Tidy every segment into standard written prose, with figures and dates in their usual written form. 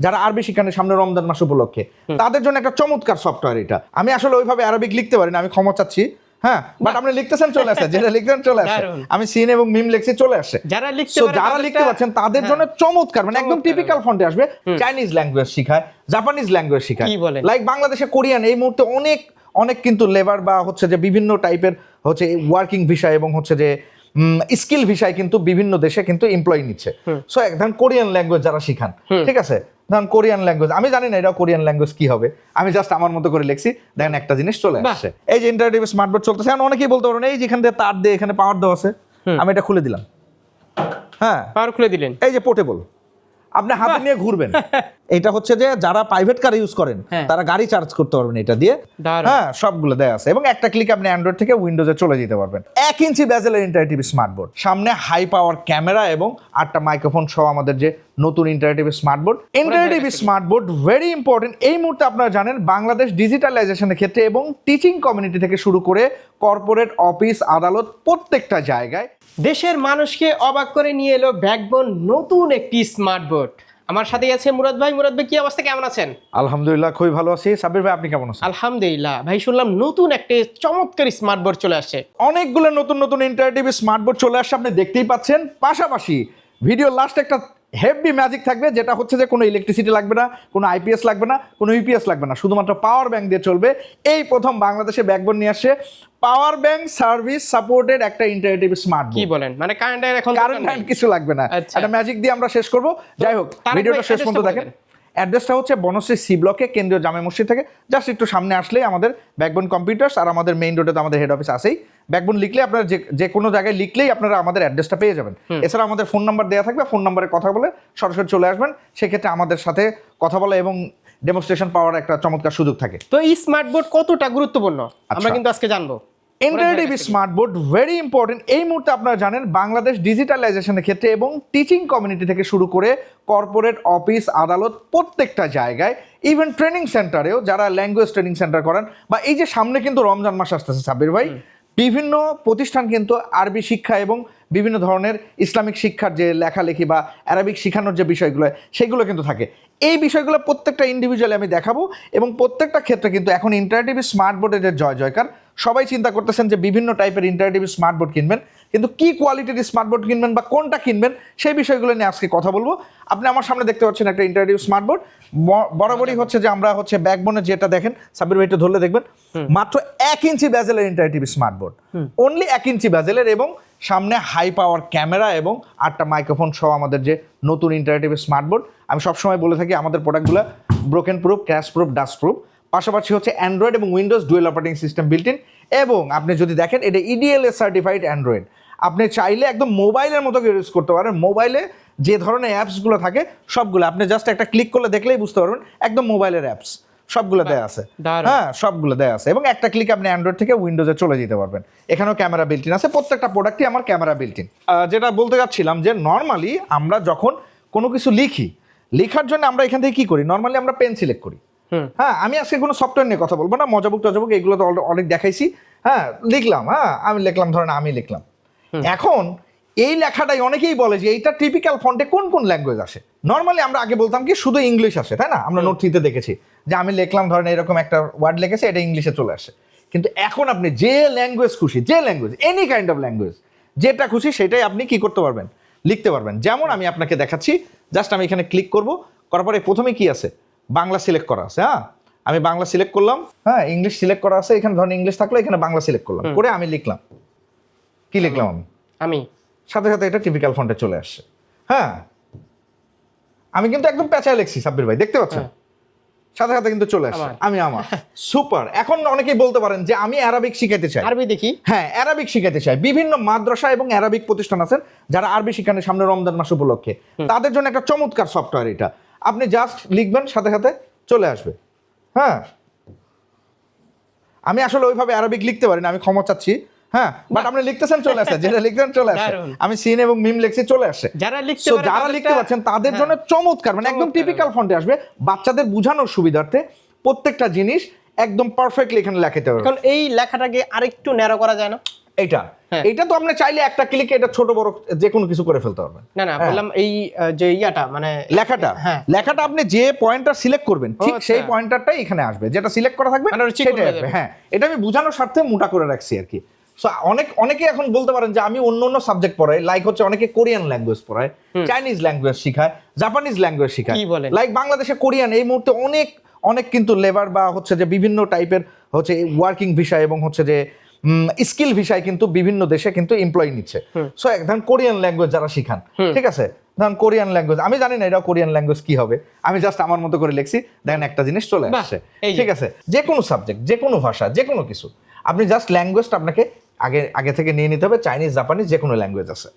যারা আরবি শিখানে সামনে রমজান মাস উপলক্ষে তাদের জন্য একটা চমৎকার সফটওয়্যার এটা। আমি আসলে ওইভাবে আরবিক লিখতে পারি না, আমি ক্ষমা চাচ্ছি। হ্যাঁ, বাট আপনি লিখতেছেন চলে আসে, যেটা লিখতেন চলে আসে। আমি সিন এবং মিম লিখছি চলে আসে। যারা লিখতে পাচ্ছেন তাদের জন্য চমৎকার, মানে একদম টিপিক্যাল ফন্টে আসবে। চাইনিজ ল্যাঙ্গুয়েজ শিখায়, জাপানিজ ল্যাঙ্গুয়েজ শিখায়, লাইক বাংলাদেশে কোরিয়ান। এই মুহূর্তে অনেক কিন্তু লেবার বা হচ্ছে যে বিভিন্ন টাইপের হচ্ছে ওয়ার্কিং ভিসা এবং হচ্ছে যে স্কিল ভিসায় কিন্তু বিভিন্ন দেশে কিন্তু এমপ্লয়ি নিচ্ছে। সো ধরেন কোরিয়ান ল্যাঙ্গুয়েজ যারা শিখান, ঠিক আছে, ধরেন কোরিয়ান ল্যাঙ্গুয়েজ, আমি জানি না এটা কোরিয়ান ল্যাঙ্গুয়েজ কি হবে, আমি জাস্ট আমার মতো করে লিখছি, দেখেন একটা জিনিস চলে আসছে। এই যে ইন্টারেক্টিভ স্মার্ট বোর্ড চলতেছে, এখন অনেকেই বলতে পারেন এই যেখান দিয়ে তার দিয়ে এখানে পাওয়ার দেওয়া আছে, আমি এটা খুলে দিলাম। হ্যাঁ, পাওয়ার খুলে দিলেন, এই যে পোর্টেবল, আপনি হাতে নিয়ে ঘুরবেন। এটা হচ্ছে যে যারা প্রাইভেট কার ইউজ করেন তারা গাড়ি চার্জ করতে পারবেন এটা দিয়ে। হ্যাঁ, সবগুলো দেয়া আছে এবং একটা ক্লিক আপনি অ্যান্ড্রয়েড থেকে উইন্ডোজে চলে যেতে পারবেন। 1 ইঞ্চি বেজেলের ইন্টারেক্টিভ স্মার্ট বোর্ড, সামনে হাই পাওয়ার ক্যামেরা এবং 8টা মাইক্রোফোন সহ আমাদের যে নতুন interactive smart board. Interactive smart board very important. এই মুহূর্তে আপনারা জানেন বাংলাদেশ ডিজিটালাইজেশনের ক্ষেত্রে এবং টিচিং কমিউনিটি থেকে শুরু করে কর্পোরেট, অফিস, আদালত প্রত্যেকটা জায়গায় দেশের মানুষকে অবাক করে নিয়ে এলো ব্যাকবোন নতুন একটি স্মার্ট বোর্ড। আমার সাথে আছে মুরাদ ভাই। মুরাদ ভাই, কি অবস্থা, কেমন আছেন? আলহামদুলিল্লাহ, খুবই ভালো আছি। সাব্বির ভাই, আপনি কেমন আছেন? আলহামদুলিল্লাহ ভাই, শুনলাম নতুন একটা চমৎকার স্মার্ট বোর্ড চলে আসছে। অনেকগুলো নতুন ইন্টারেক্টিভ স্মার্ট বোর্ড চলে আসছে, আপনি দেখতেই পাচ্ছেন। পাশাপাশি ভিডিও লাস্ট একটা হেভি ম্যাজিক থাকবে, যেটা হচ্ছে যে কোনো ইলেকট্রিসিটি লাগবে না, কোনো আইপিএস লাগবে না, কোনো ইউপিএস লাগবে না, শুধুমাত্র পাওয়ার ব্যাংক দিয়ে চলবে। এই প্রথম বাংলাদেশে ব্যাকবোন নিয়ে আসছে পাওয়ার ব্যাংক সার্ভিস সাপোর্টেড একটা ইন্টারেক্টিভ স্মার্ট বোর্ড। কি বলেন, মানে কারেন্টের এখন কিছু লাগবে না, একটা ম্যাজিক দিয়ে আমরা শেষ করব। যাই হোক, ভিডিওটা শেষ পর্যন্ত দেখেন। অ্যাড্রেসটা হচ্ছে বনশ্রী সি ব্লকে, কেন্দ্রীয় জামে মসজিদ থেকে জাস্ট একটু সামনে আসলেই আমাদের ব্যাকবোন কম্পিউটার্স, আর আমাদের মেইন রোডে তো আমাদের হেড অফিস আছেই। ব্যাকবোন লিখলে আপনারা যে কোনো জায়গায় লিখলেই আপনারা আমাদের অ্যাড্রেসটা পেয়ে যাবেন। এছাড়া আমাদের ফোন নাম্বার দেওয়া থাকবে, ফোন নাম্বারে কথা বলে সরাসরি চলে আসবেন। সেক্ষেত্রে আমাদের সাথে কথা বলা এবং ডেমনস্ট্রেশন পাওয়ার একটা চমৎকার সুযোগ থাকে। তো এই স্মার্ট বোর্ড কতটা গুরুত্বপূর্ণ আমরা কিন্তু আজকে জানবো। Interactive smart board very important. এই মুহূর্তে আপনারা জানেন বাংলাদেশ ডিজিটালাইজেশনের ক্ষেত্রে এবং টিচিং কমিউনিটি থেকে শুরু করে কর্পোরেট, অফিস, আদালত প্রত্যেকটা জায়গায়, ইভেন ট্রেনিং সেন্টারেও যারা ল্যাঙ্গুয়েজ ট্রেনিং সেন্টার করেন, বা এই যে সামনে কিন্তু রমজান মাস আসতেছে সাব্বির ভাই, বিভিন্ন প্রতিষ্ঠান কিন্তু আরবি শিক্ষা এবং বিভিন্ন ধরনের ইসলামিক শিক্ষার যে লেখালেখি বা আরবিক শেখানোর যে বিষয়গুলো সেগুলো কিন্তু থাকে। এই বিষয়গুলো প্রত্যেকটা ইন্ডিভিজুয়ালি আমি দেখাবো এবং প্রত্যেকটা ক্ষেত্রে কিন্তু এখন ইন্টারেক্টিভ স্মার্ট বোর্ডের যে জয়কার, সবাই চিন্তা করতেছেন যে বিভিন্ন টাইপের ইন্টারেক্টিভ স্মার্ট বোর্ড কিনবেন, কিন্তু কি কোয়ালিটির স্মার্ট বোর্ড কিনবেন বা কোনটা কিনবেন সেই বিষয়গুলো নিয়ে আজকে কথা বলবো। আপনি আমার সামনে দেখতে পাচ্ছেন একটা ইন্টারেক্টিভ স্মার্ট বোর্ড। বরাবরই হচ্ছে যে আমরা হচ্ছে ব্যাকবোনে যেটা দেখেন, সাব্বির ভাই একটু ধরলে দেখবেন, মাত্র 1 ইঞ্চি বেজেলের ইন্টারেক্টিভ স্মার্ট বোর্ড, অনলি 1 ইঞ্চি বেজেলের, এবং সামনে হাই পাওয়ার ক্যামেরা এবং 8টা মাইক্রোফোন সহ আমাদের যে নতুন ইন্টারেক্টিভ স্মার্ট বোর্ড। আমি সবসময় বলে থাকি আমাদের প্রোডাক্টগুলো broken proof, crash proof, dust proof. পাশাপাশি হচ্ছে অ্যান্ড্রয়েড এবং Windows dual operating system built in, এবং আপনি যদি দেখেন এটা EDLS সার্টিফাইড অ্যান্ড্রয়েড। আপনি চাইলে একদম মোবাইলের মতো ইউজ করতে পারেন। মোবাইলে যে ধরনের অ্যাপসগুলো থাকে সবগুলো আপনি জাস্ট একটা ক্লিক করলে দেখলেই বুঝতে পারবেন, একদম মোবাইলের অ্যাপস সবগুলো দেয়া আছে। হ্যাঁ, সবগুলো দেয়া আছে এবং একটা ক্লিক আপনি অ্যান্ড্রয়েড থেকে উইন্ডোজে চলে যেতে পারবেন। এখানেও ক্যামেরা বিল্ট ইন আছে, প্রত্যেকটা প্রোডাক্টই আমার ক্যামেরা বিল্ট ইন। যেটা বলতে যাচ্ছিলাম যে নর্মালি আমরা যখন কোনো কিছু লেখার জন্য আমরা এখান থেকে কি করি, নর্মালি আমরা পেন সিলেক্ট করি। হ্যাঁ, আমি আজকে কোনো সফটওয়্যার নিয়ে কথা বলবো না, মজাবুক টজাবুক এগুলো তো অনেক দেখাইছি। হ্যাঁ, লিখলাম, আমি লিখলাম, ধরেন আমি লিখলাম। এখন এই লেখাটাই অনেকেই বলে যে এইটা টিপিক্যাল ফন্টে কোন কোন ল্যাঙ্গুয়েজ আসে। নর্মালি আমরা আগে বলতাম কি শুধু ইংলিশ আসে, তাই না? আমরা নোট 3-তে দেখেছি যে আমি লিখলাম, ধরেন এরকম একটা ওয়ার্ড লিখেছে, এটা ইংলিশে চলে আসে। কিন্তু এখন আপনি যে ল্যাঙ্গুয়েজ খুশি, যে language, any kind of language, যেটা খুশি সেটাই আপনি কি করতে পারবেন, লিখতে পারবেন। যেমন আমি আপনাকে দেখাচ্ছি, জাস্ট আমি এখানে ক্লিক করব, করার পরে প্রথমে কি আছে, বাংলা সিলেক্ট করা আছে। হ্যাঁ, আমি বাংলা সিলেক্ট করলাম। হ্যাঁ, ইংলিশ সিলেক্ট করা আছে, এখানে ধরেন ইংলিশ থাকলে এখানে বাংলা সিলেক্ট করলাম, করে আমি লিখলাম। কি লিখলাম আমি সাথে সাথে এটা টিপিক্যাল ফন্টে চলে আসছে। হ্যাঁ, আমি কিন্তু একদম পেঁচায় লিখছি সাব্বির ভাই, দেখতে পাচ্ছেন, সাথে সাথে কিন্তু চলে আসছে আমি আমার। সুপার। এখন অনেকেই বলতে পারেন যে আমি আরবিক শিখাইতে চাই, আরবি দেখি। হ্যাঁ, আরবিক শিখাইতে চাই। বিভিন্ন মাদ্রাসা এবং আরবিক প্রতিষ্ঠান আছেন যারা আরবি শিখানে সামনে রমজান মাস উপলক্ষে, তাদের জন্য একটা চমৎকার সফটওয়্যার এটা। আপনি জাস্ট লিখবেন, সাথে সাথে চলে আসবে। হ্যাঁ, আমি আসলে ওইভাবে আরবিক লিখতে পারি না, আমি ক্ষমা চাচ্ছি। হ্যাঁ, বাট আপনি লিখতেছেন চলে আসে, যেটা লিখতেন চলে আসে। আমি সিন এবং মিম লিখছি, চলে আসে। যারা লিখতে পাচ্ছেন তাদের জন্য চমৎকার, মানে একদম টিপিক্যাল ফন্টে আসবে। বাচ্চাদের বোঝানোর সুবিধার্থে প্রত্যেকটা জিনিস একদম পারফেক্টলি এখানে লেখাতে পারবেন। এখন এই লেখাটাকে আরেকটু ন্যারো করা যায় না? এইটা হ্যাঁ। এটা তো আপনি চাইলে একটা ক্লিকে এটা ছোট বড় যে কোনো কিছু করে ফেলতে পারবেন। না না, বললাম এই যে ইয়াটা মানে লেখাটা হ্যাঁ। লেখাটা আপনি যে পয়েন্টটা সিলেক্ট করবেন ঠিক আচ্ছা। সেই পয়েন্টটাই এখানে আসবে, যেটা সিলেক্ট করা থাকবে মানে ওটা চিকন সেটাই হয়ে আসবে। যাবে। হ্যাঁ, এটা আমি বোঝানোর স্বার্থে মোটা করে রাখছি আর কি। সো অনেকে এখন বলতে পারেন যে আমি অন্য সাবজেক্ট পড়াই, লাইক হচ্ছে অনেকে কোরিয়ান ল্যাঙ্গুয়েজ পড়ায়, চাইনিজ ল্যাঙ্গুয়েজ শেখায়, জাপানিজ ল্যাঙ্গুয়েজ শেখায়, কি বলেন? লাইক বাংলাদেশে কোরিয়ান এই মুহূর্তে অনেক কিন্তু লেবার বা হচ্ছে যে বিভিন্ন টাইপের হচ্ছে ওয়ার্কিং ভিসা এবং হচ্ছে যে স্কিল ভিসায় কিন্তু বিভিন্ন দেশে কিন্তু এমপ্লয়ি নিচ্ছে। সো ধরেন কোরিয়ান ল্যাঙ্গুয়েজ যারা শিখান, ঠিক আছে, ধরেন কোরিয়ান ল্যাঙ্গুয়েজ আমি জানি না এটা কোরিয়ান ল্যাঙ্গুয়েজ কি হবে, আমি জাস্ট আমার মতো করে লিখছি, দেখেন একটা জিনিস চলে বাহ, আসছে। এই যে। ঠিক আছে, যে কোনো সাবজেক্ট, যে কোনো ভাষা, যে কোনো কিছু আপনি জাস্ট ল্যাঙ্গুয়েজটা আপনাকে আগে থেকে নিয়ে নিতে হবে, চাইনিজ জাপানিজ যে কোনো ল্যাঙ্গুয়েজ আছে।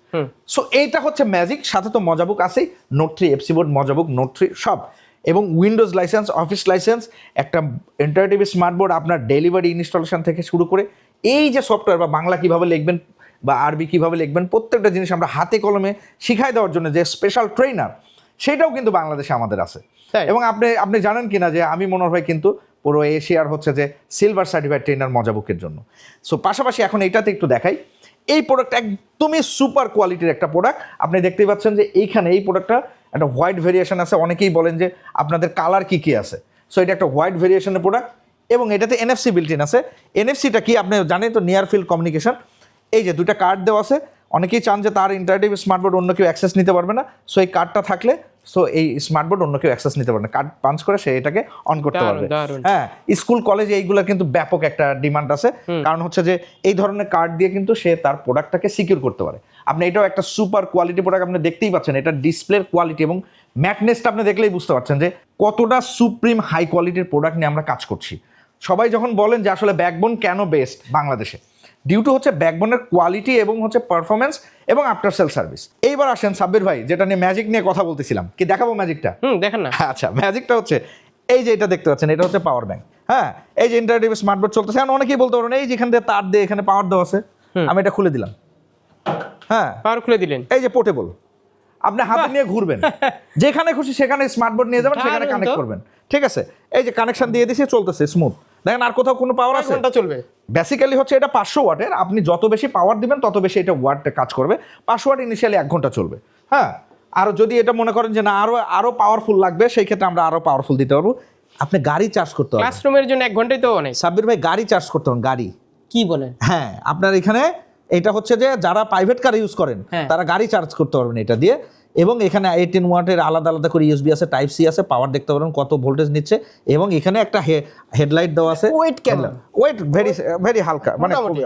সো এইটা হচ্ছে ম্যাজিক, সাথে তো মজাবুক আছেই, নোট 3 এফসি বোর্ড মজাবুক, নোট 3 সব, এবং উইন্ডোজ লাইসেন্স, অফিস লাইসেন্স, একটা ইন্টারেক্টিভ স্মার্ট বোর্ড, আপনার ডেলিভারি ইনস্টলেশন থেকে শুরু করে এই যে সফটওয়্যার বা বাংলা কিভাবে লিখবেন বা আরবি কিভাবে লিখবেন, প্রত্যেকটা জিনিস আমরা হাতে কলমে শিখাই দেওয়ার জন্য যে স্পেশাল ট্রেনার, সেটাও কিন্তু বাংলাদেশে আমাদের আছে। তাই? এবং আপনি জানেন কিনা যে আমি মনে হয় কিন্তু পুরো এশিয়ার হচ্ছে যে সিলভার সার্টিফাইড ট্রেনার মজাবুকের জন্য। সো পাশাপাশি এখন এইটাতে একটু দেখাই, এই প্রোডাক্ট একদমই সুপার কোয়ালিটির একটা প্রোডাক্ট। আপনি দেখতেই পাচ্ছেন যে এইখানে এই প্রোডাক্টটা একটা হোয়াইট ভেরিয়েশন আছে, অনেকেই বলেন যে আপনাদের কালার কি কি আছে, সো এটা একটা হোয়াইট ভেরিয়েশনের প্রোডাক্ট এবং এটাতে এনএফসি বিল্ট ইন আছে। এনএফসিটা কি আপনি জানেন তো, নিয়ার ফিল্ড কমিউনিকেশন। এই যে দুইটা কার্ড দেওয়া আছে, অনেকেই চান যে তার ইন্টারেক্টিভ স্মার্টবোর্ড অন্য কেউ অ্যাক্সেস নিতে পারবে না, সো এই কার্ডটা থাকলে সো এই স্মার্টবোর্ড অন্য কেউ অ্যাক্সেস নিতে পারবে না, কার্ড পাঞ্চ করে সে এটাকে অন করতে দারুণ, পারবে। দারুণ। হ্যাঁ, স্কুল কলেজে এইগুলোর কিন্তু ব্যাপক একটা ডিমান্ড আছে, কারণ হচ্ছে যে এই ধরনের কার্ড দিয়ে কিন্তু সে তার প্রোডাক্টটাকে সিকিউর করতে পারে। আপনি এটাও একটা সুপার কোয়ালিটি প্রোডাক্ট, আপনি দেখতেই পাচ্ছেন এটা ডিসপ্লের কোয়ালিটি এবং ম্যাটনেসটা আপনি দেখলেই বুঝতে পারছেন যে কতটা সুপ্রিম হাই কোয়ালিটির প্রোডাক্ট নিয়ে আমরা কাজ করছি। সবাই যখন বলেন যে আসলে ব্যাকবোন কেন বেস্ট বাংলাদেশে, ডিউ টু হচ্ছে ব্যাকবোনের কোয়ালিটি এবং হচ্ছে পারফরমেন্স এবং আফটার সেল সার্ভিস। এইবার আসেন সাব্বির ভাই, যেটা নিয়ে ম্যাজিক নিয়ে কথা বলতেছিলাম, কি দেখাবো ম্যাজিকটা? দেখেন না। আচ্ছা, ম্যাজিকটা হচ্ছে এই যে এটা দেখতে পাচ্ছেন, এটা হচ্ছে পাওয়ার ব্যাংক। হ্যাঁ, এই যে ইন্টারেক্টিভ স্মার্টবোর্ড চলতেছে, এখন অনেকেই বলতে পারেন এই যেখান থেকে তার দিয়ে এখানে পাওয়ার দেওয়া আছে, আমি এটা খুলে দিলাম। হ্যাঁ, পাওয়ার খুলে দিলেন। এই যে পোর্টেবল, আপনি হাতে নিয়ে ঘুরবেন, যেখানে খুশি সেখানে স্মার্টবোর্ড নিয়ে যাবেন, সেখানে দারুণ কানেক্ট তো। করবেন। ঠিক আছে, এই যে কানেকশন দিয়ে দিয়েছে, চলতেছে স্মুথ। দেখেন আর কোথাও কোনো পাওয়ার আছে? ঘন্টা চলবে। বেসিক্যালি হচ্ছে এটা 500 ওয়াটের, আপনি যত বেশি পাওয়ার দিবেন তত বেশি এটা ওয়াটে কাজ করবে। 500 ওয়াট ইনিশিয়ালি 1 ঘন্টা চলবে। হ্যাঁ, আর যদি এটা মনে করেন যে না আরো পাওয়ারফুল লাগবে, সেই ক্ষেত্রে আমরা আরো পাওয়ারফুল দিতে পারবো। আপনি গাড়ি চার্জ করতে পারবেন, ক্লাসরুমের জন্য 1 ঘন্টাই তো অনেক। সাব্বির ভাই গাড়ি চার্জ করতে পারবেন, গাড়ি। কি বলেন? হ্যাঁ, আপনার এখানে এটা হচ্ছে যে যারা প্রাইভেট কার ইউজ করেন হ্যাঁ। তারা গাড়ি চার্জ করতে পারবেন এটা দিয়ে। এবং এখানে 18 ওয়াটের আলাদা আলাদা করে ইউএসবি আছে, টাইপ সি আছে, পাওয়ার দেখতে পারবেন কত ভোল্টেজ নিচ্ছে। এবং এখানে একটা হেডলাইট দেওয়া আছে। Weight কেমন? ওয়েট ভেরি হালকা, মোটামুটি।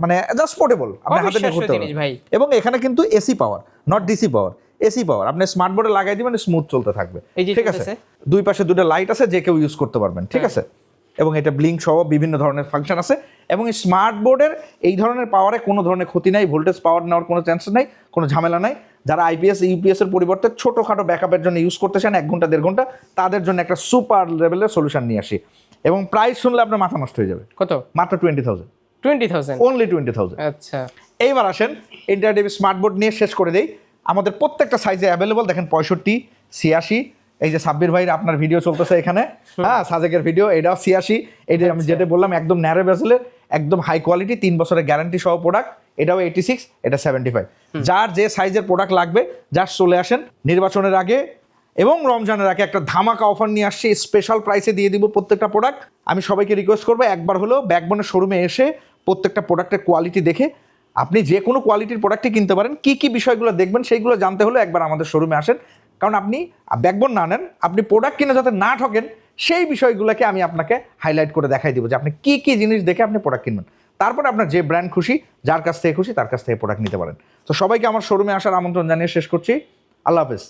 মানে জাস্ট পোর্টেবল, আপনি হাতে নিয়ে অবিশ্বাস্য ঘুরতে জিনিস পারবেন। ভাই। এবং এখানে কিন্তু AC power, not DC power, AC পাওয়ার। আপনি স্মার্ট বোর্ডে লাগাই দিবেন, স্মুথ চলতে থাকবে। এই যে ঠিক আছে, চলতেছে। দুই পাশে দুটো লাইট আছে, যে কেউ ইউজ করতে পারবেন। ঠিক আছে, এবং এটা ব্লিঙ্ক সহ বিভিন্ন ধরনের ফাংশন আছে। এবং এই স্মার্ট বোর্ডের এই ধরনের পাওয়ারে কোনো ধরনের ক্ষতি নাই, ভোল্টেজ পাওয়ার নেওয়ার কোনো চান্স নাই, কোনো ঝামেলা নাই। যারা আইপিএস ইউপিএস এর পরিবর্তে ছোটোখাটো ব্যাকআপের জন্য ইউজ করতে চান 1 ঘন্টা 1.5 ঘন্টা, তাদের জন্য একটা সুপার লেভেলের সলিউশন নিয়ে আসি। এবং প্রাইস শুনলে আপনার মাথা নষ্ট হয়ে যাবে, কত? মাত্র 20,000, 20,000। অনলি 20,000। আচ্ছা, এইবার আসেন ইন্টারেক্টিভ স্মার্ট বোর্ড নিয়ে শেষ করে দেই। আমাদের প্রত্যেকটা সাইজে অ্যাভেলেবল, দেখেন 65, 86। এই যে সাব্বির ভাইয়ের আপনার ভিডিও চলতেছে এখানে, হ্যাঁ, সাজেকের ভিডিও, এটাও 86। এটা আমি যেটা বললাম একদম ন্যারো বেজেলের, একদম হাই কোয়ালিটি, 3 বছরের গ্যারান্টি সহ প্রোডাক্ট। এটাও 86, এটা 75। যার যে সাইজের প্রোডাক্ট লাগবে জাস্ট চলে আসেন। নির্বাচনের আগে এবং রমজানের আগে একটা ধামাকা অফার নিয়ে আসছি, স্পেশাল প্রাইসে দিয়ে দিব প্রত্যেকটা প্রোডাক্ট। আমি সবাইকে রিকোয়েস্ট করবো একবার হলেও ব্যাকবোনের শোরুমে এসে প্রত্যেকটা প্রোডাক্টের কোয়ালিটি দেখে আপনি যে কোনো কোয়ালিটির প্রোডাক্টই কিনতে পারেন। কি কি বিষয়গুলো দেখবেন সেইগুলো জানতে হলে একবার আমাদের শোরুমে আসেন, কারণ আপনি ব্যাকবোন না নেন, আপনি প্রোডাক্ট কিনে যাতে না ঠকেন সেই বিষয়গুলোকে আমি আপনাকে হাইলাইট করে দেখাই দিব যে আপনি কি কি জিনিস দেখে আপনি প্রোডাক্ট কিনবেন। তারপরে আপনার যে ব্র্যান্ড খুশি, যার কাছ থেকে খুশি তার কাছ থেকে প্রোডাক্ট নিতে পারেন। তো সবাইকে আমার শোরুমে আসার আমন্ত্রণ জানিয়ে শেষ করছি। আল্লাহ হাফেজ।